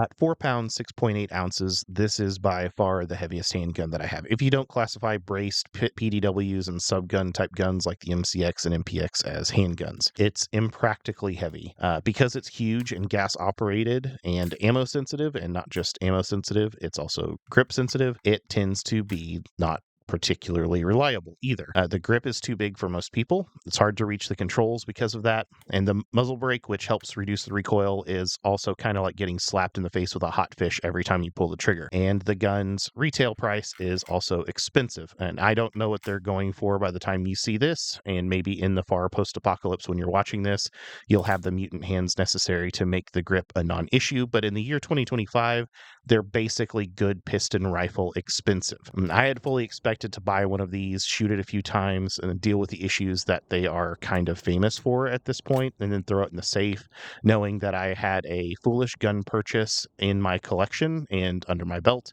At 4 pounds, 6.8 ounces, this is by far the heaviest handgun that I have. If you don't classify braced PDWs and subgun type guns like the MCX and MPX as handguns, it's impractically heavy. Because it's huge and gas operated and ammo sensitive, and not just ammo sensitive, it's also grip sensitive, it tends to be not particularly reliable either. The grip is too big for most people. It's hard to reach the controls because of that. And the muzzle brake, which helps reduce the recoil, is also kind of like getting slapped in the face with a hot fish every time you pull the trigger. And the gun's retail price is also expensive. And I don't know what they're going for by the time you see this. And maybe in the far post-apocalypse when you're watching this, you'll have the mutant hands necessary to make the grip a non-issue. But in the year 2025, they're basically good piston rifle expensive. I had fully expected to buy one of these, shoot it a few times, and then deal with the issues that they are kind of famous for at this point, and then throw it in the safe, knowing that I had a foolish gun purchase in my collection and under my belt.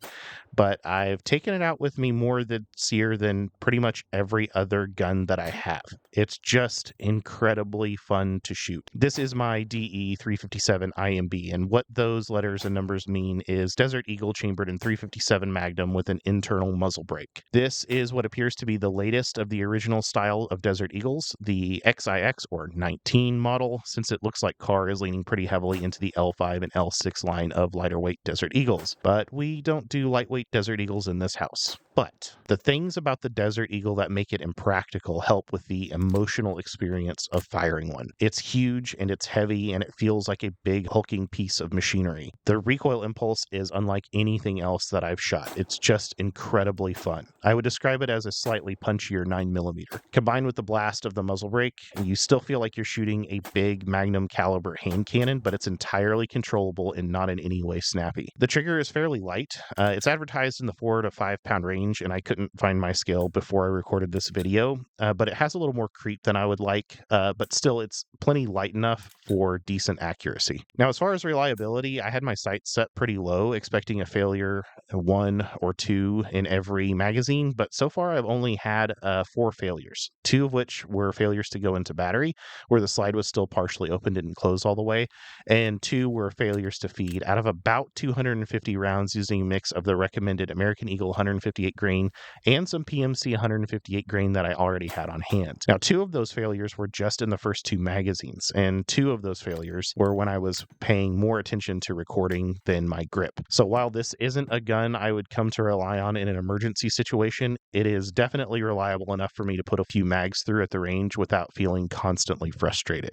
But I've taken it out with me more this year than pretty much every other gun that I have. It's just incredibly fun to shoot. This is my DE 357 IMB, and what those letters and numbers mean is Desert Eagle chambered in 357 Magnum with an internal muzzle brake. This is what appears to be the latest of the original style of Desert Eagles, the XIX or 19 model, since it looks like Carr is leaning pretty heavily into the L5 and L6 line of lighter weight Desert Eagles. But we don't do lightweight Desert Eagles in this house. But the things about the Desert Eagle that make it impractical help with the emotional experience of firing one. It's huge and it's heavy and it feels like a big hulking piece of machinery. The recoil impulse is unlike anything else that I've shot. It's just incredibly fun. I would describe it as a slightly punchier 9mm. Combined with the blast of the muzzle brake, you still feel like you're shooting a big Magnum caliber hand cannon, but it's entirely controllable and not in any way snappy. The trigger is fairly light. It's advertised in the 4 to 5 pound range, and I couldn't find my scale before I recorded this video, but it has a little more creep than I would like, but still it's plenty light enough for decent accuracy. Now, as far as reliability, I had my sights set pretty low, expecting a failure 1 or 2 in every magazine, but so far I've only had 4 failures, 2 of which were failures to go into battery, where the slide was still partially open, didn't close all the way, and 2 were failures to feed out of about 250 rounds using a mix of the recommended American Eagle 158 grain and some PMC 158 grain that I already had on hand. Now, 2 of those failures were just in the first 2 magazines, and 2 of those failures were when I was paying more attention to recording than my grip. So while this isn't a gun I would come to rely on in an emergency situation, it is definitely reliable enough for me to put a few mags through at the range without feeling constantly frustrated.